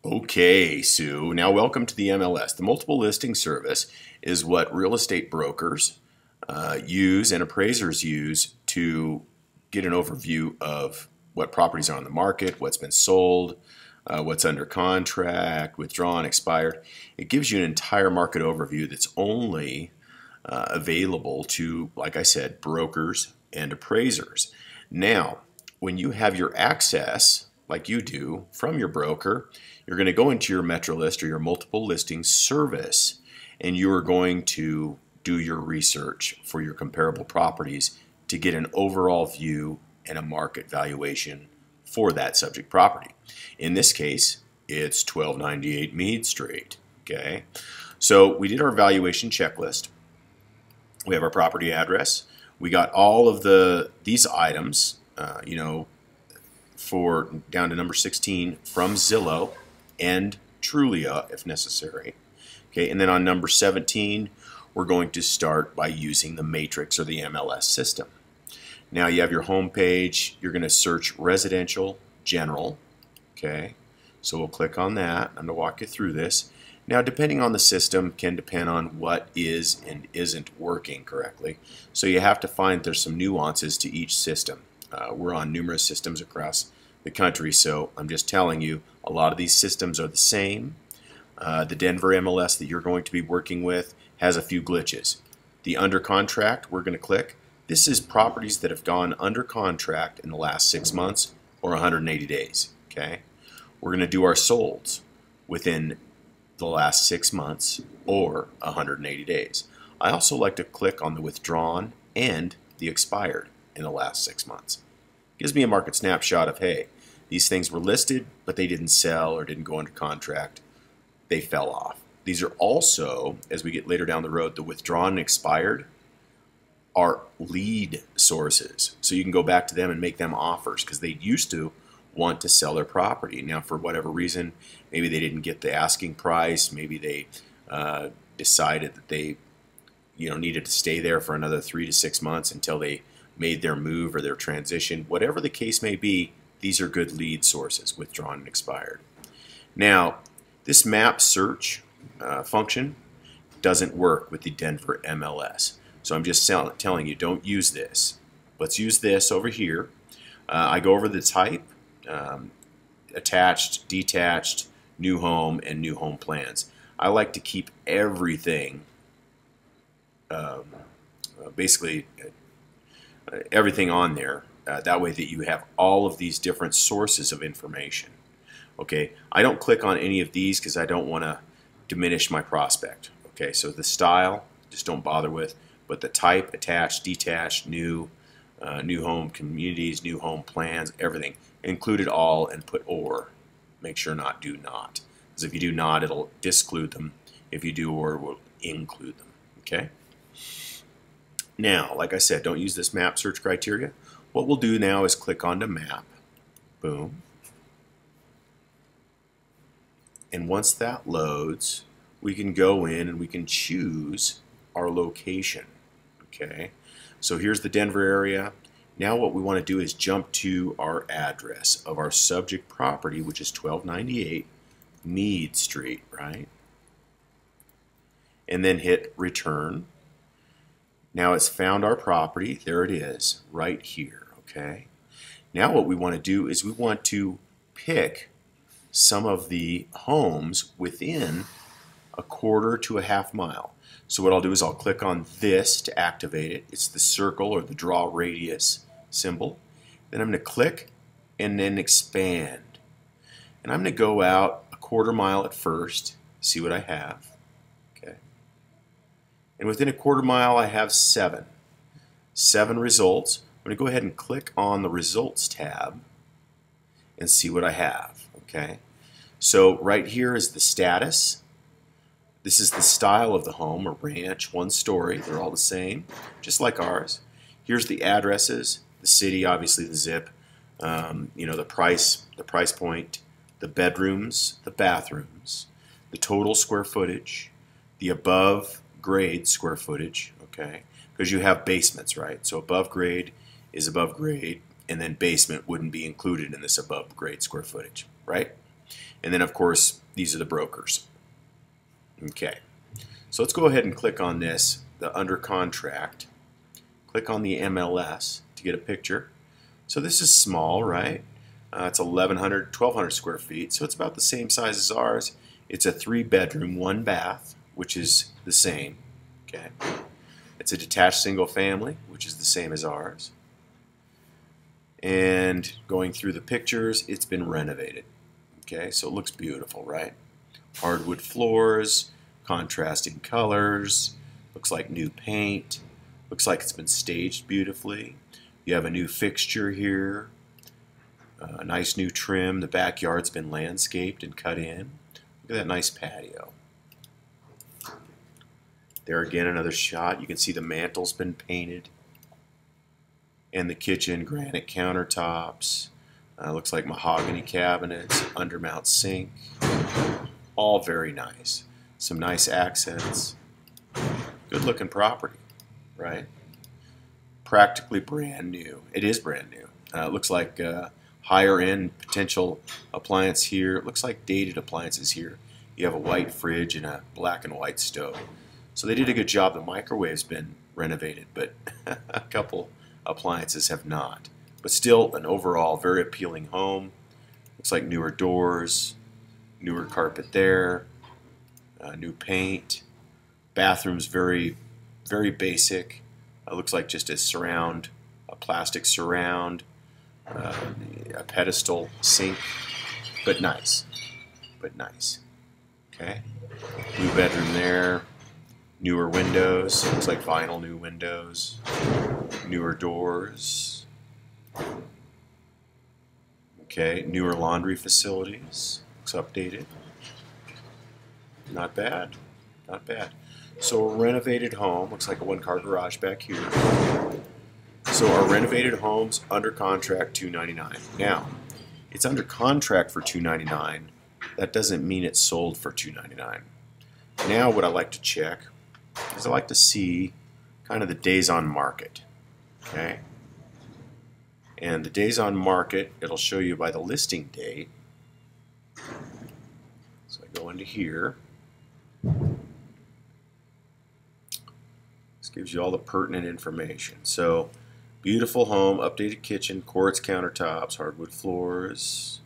Okay, Sue. Now, welcome to the MLS. The multiple listing service is what real estate brokers use and appraisers use to get an overview of what properties are on the market, what's been sold, what's under contract, withdrawn, expired. It gives you an entire market overview that's only available to, like I said, brokers and appraisers. Now, when you have your access, like you do, from your broker, you're going to go into your MetroList or your multiple listing service, and you are going to do your research for your comparable properties to get an overall view and a market valuation for that subject property. In this case, it's 1298 Meade Street. Okay, so we did our valuation checklist. We have our property address. We got all of these items, for down to number 16 from Zillow and Trulia if necessary. Okay, and then on number 17, we're going to start by using the matrix or the MLS system. Now you have your home page. You're going to search residential general. Okay, so we'll click on that. I'm going to walk you through this. Now, depending on the system can depend on what is and isn't working correctly. So you have to find there's some nuances to each system. We're on numerous systems across the country, so I'm just telling you a lot of these systems are the same. The Denver MLS that you're going to be working with has a few glitches. The under contract, we're going to click. This is properties that have gone under contract in the last 6 months or 180 days. Okay, we're going to do our solds within the last 6 months or 180 days. I also like to click on the withdrawn and the expired in the last 6 months. Gives me a market snapshot of, hey, these things were listed, but they didn't sell or didn't go under contract. They fell off. These are also, as we get later down the road, the withdrawn and expired are lead sources. So you can go back to them and make them offers because they used to want to sell their property. Now, for whatever reason, maybe they didn't get the asking price. Maybe they decided that they needed to stay there for another 3 to 6 months until they made their move or their transition. Whatever the case may be, these are good lead sources, withdrawn and expired. Now, this map search function doesn't work with the Denver MLS. So I'm just telling you, don't use this. Let's use this over here. I go over the type, attached, detached, new home, and new home plans. I like to keep everything, basically everything on there. That way that you have all of these different sources of information. Okay, I don't click on any of these because I don't want to diminish my prospect. Okay, so the style, just don't bother with, but the type, attached, detached, new, new home communities, new home plans, everything. Include it all and put or. Make sure not do not. Because if you do not, it'll disclude them. If you do or, it will include them. Okay? Now, like I said, don't use this map search criteria. What we'll do now is click onto map. Boom. And once that loads, we can go in and we can choose our location. Okay? So here's the Denver area. Now what we want to do is jump to our address of our subject property, which is 1298 Meade Street, right? And then hit return. Now it's found our property. There it is, right here, okay? Now what we want to do is we want to pick some of the homes within a quarter to a half mile. So what I'll do is I'll click on this to activate it. It's the circle or the draw radius symbol. Then I'm going to click and then expand. And I'm going to go out a quarter mile at first, see what I have. Okay. And within a quarter mile I have 7 results. I'm going to go ahead and click on the results tab and see what I have. Okay. So right here is the status. This is the style of the home, a ranch, 1 story. They're all the same, just like ours. Here's the addresses, the city, obviously the zip, the price point, the bedrooms, the bathrooms, the total square footage, the above grade square footage, okay? Because you have basements, right? So above grade is above grade, and then basement wouldn't be included in this above grade square footage, right? And then, of course, these are the brokers. Okay, so let's go ahead and click on this, the under contract. Click on the MLS to get a picture. So this is small, right? It's 1,1200 square feet, so it's about the same size as ours. It's a 3-bedroom, 1-bath, which is the same. Okay, it's a detached single family, which is the same as ours. And going through the pictures, it's been renovated. Okay, so it looks beautiful, right? Hardwood floors, contrasting colors, looks like new paint, looks like it's been staged beautifully. You have a new fixture here, a nice new trim. The backyard's been landscaped and cut in. Look at that nice patio. There again, another shot. You can see the mantle's been painted. And the kitchen, granite countertops. Looks like mahogany cabinets, undermount sink. All very nice. Some nice accents. Good looking property, right? Practically brand new. It is brand new. It looks like higher end potential appliance here. It looks like dated appliances here. You have a white fridge and a black and white stove. So they did a good job. The microwave's been renovated, but a couple appliances have not. But still an overall very appealing home. Looks like newer doors, newer carpet there, new paint. Bathroom's very, very basic. Looks like just a surround, a plastic surround, a pedestal sink, but nice, Okay, new bedroom there, newer windows, looks like vinyl new windows, newer doors. Okay, newer laundry facilities, looks updated. Not bad, not bad. So a renovated home, looks like a 1-car garage back here. So our renovated home's under contract $299. Now, it's under contract for $299. That doesn't mean it's sold for $299. Now what I like to check is I like to see kind of the days on market. Okay? And the days on market, it'll show you by the listing date. So I go into here. This gives you all the pertinent information. So, beautiful home, updated kitchen, quartz countertops, hardwood floors,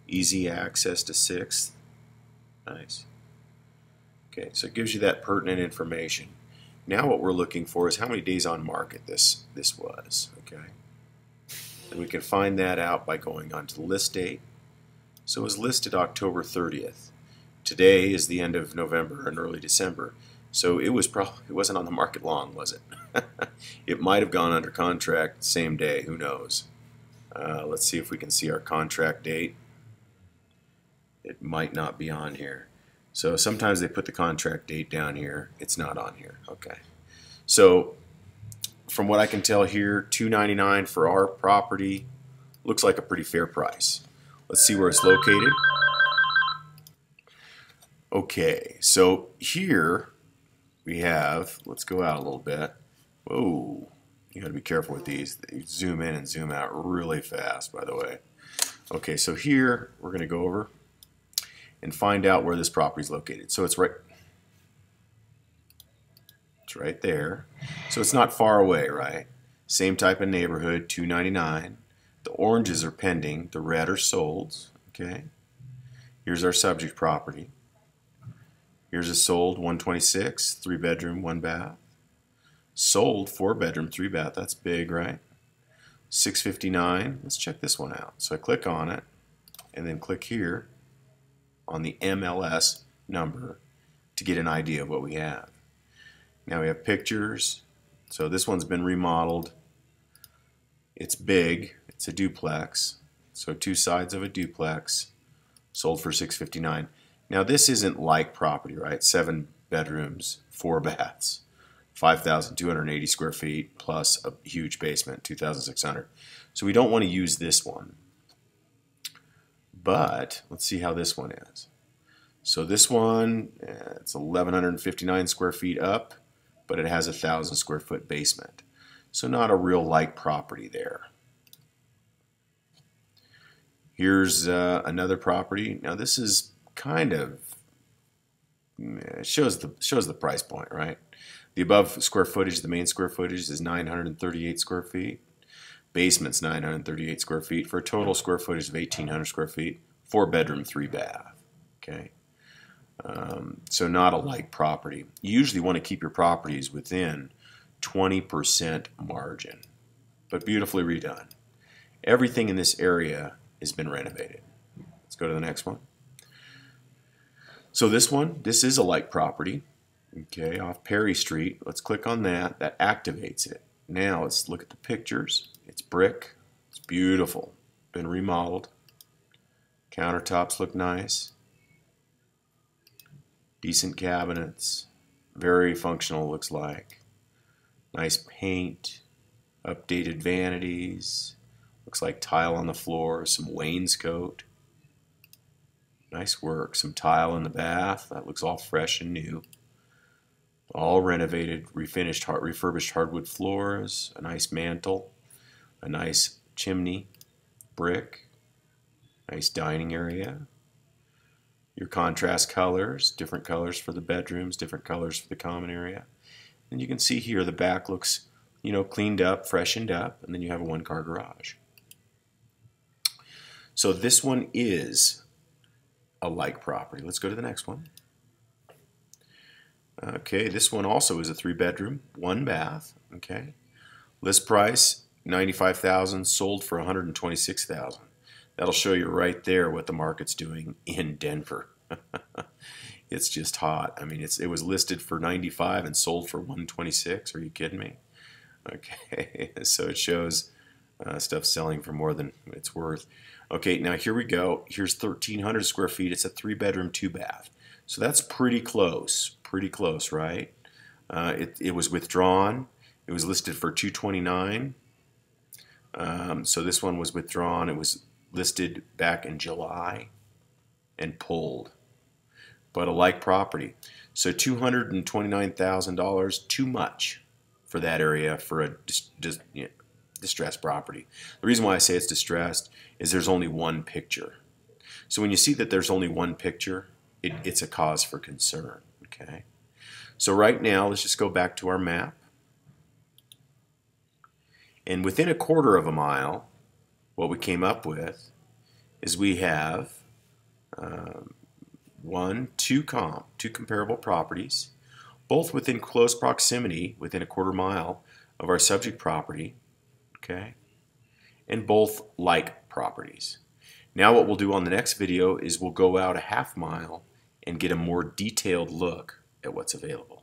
easy access to 6th. Nice. Okay, so it gives you that pertinent information. Now what we're looking for is how many days on market this was. Okay, and we can find that out by going on to the list date. So it was listed October 30th. Today is the end of November and early December. So it wasn't on the market long, was it? It might have gone under contract same day. Who knows? Let's see if we can see our contract date. It might not be on here. So sometimes they put the contract date down here. It's not on here. Okay. So from what I can tell here, $299 for our property looks like a pretty fair price. Let's see where it's located. Okay, so here we have, let's go out a little bit. Whoa, you gotta be careful with these. They zoom in and zoom out really fast, by the way. Okay, so here we're gonna go over and find out where this property is located. So it's right there. So it's not far away, right? Same type of neighborhood, $299. The oranges are pending, the red are sold. Okay, here's our subject property. Here's a sold 126, 3-bedroom, 1-bath. Sold 4-bedroom, 3-bath. That's big, right? 659. Let's check this one out. So I click on it, and then click here on the MLS number to get an idea of what we have. Now we have pictures. So this one's been remodeled. It's big. It's a duplex. So 2 sides of a duplex. Sold for $659. Now this isn't like property, right? 7 bedrooms, 4 baths, 5,280 square feet plus a huge basement, 2,600. So we don't want to use this one. But let's see how this one is. So this one, it's 1,159 square feet up, but it has a 1,000 square foot basement. So not a real like property there. Here's another property. Now this is kind of shows the price point, right? The above square footage, the main square footage is 938 square feet. Basement's 938 square feet for a total square footage of 1,800 square feet. 4-bedroom, 3-bath. Okay, so not a like property. You usually want to keep your properties within 20% margin, but beautifully redone. Everything in this area has been renovated. Let's go to the next one. So this is a like property, okay, off Perry Street. Let's click on that. That activates it. Now let's look at the pictures. It's brick. It's beautiful. Been remodeled. Countertops look nice. Decent cabinets. Very functional, looks like. Nice paint. Updated vanities. Looks like tile on the floor. Some wainscot. Nice work. Some tile in the bath. That looks all fresh and new. All renovated, refinished, refurbished hardwood floors. A nice mantle. A nice chimney. Brick. Nice dining area. Your contrast colors. Different colors for the bedrooms. Different colors for the common area. And you can see here the back looks, you know, cleaned up, freshened up. And then you have a one-car garage. So this one is a like property. Let's go to the next one. Okay, this one also is a 3-bedroom, 1-bath. Okay, list price $95,000, sold for $126,000. That'll show you right there what the market's doing in Denver. It's just hot. I mean, it was listed for $95 and sold for $126. Are you kidding me? Okay, so it shows stuff selling for more than it's worth. Okay, now here we go. Here's 1,300 square feet. It's a 3-bedroom, 2-bath. So that's pretty close, right? It was withdrawn. It was listed for $229. So this one was withdrawn. It was listed back in July and pulled. But a like property. So $229,000, too much for that area for a distressed property. The reason why I say it's distressed is there's only one picture. So when you see that there's only one picture, it's a cause for concern. Okay. So right now, let's just go back to our map. And within a quarter of a mile, what we came up with is we have two comparable properties, both within close proximity, within a quarter mile of our subject property. Okay, and both like properties. Now what we'll do on the next video is we'll go out a half mile and get a more detailed look at what's available.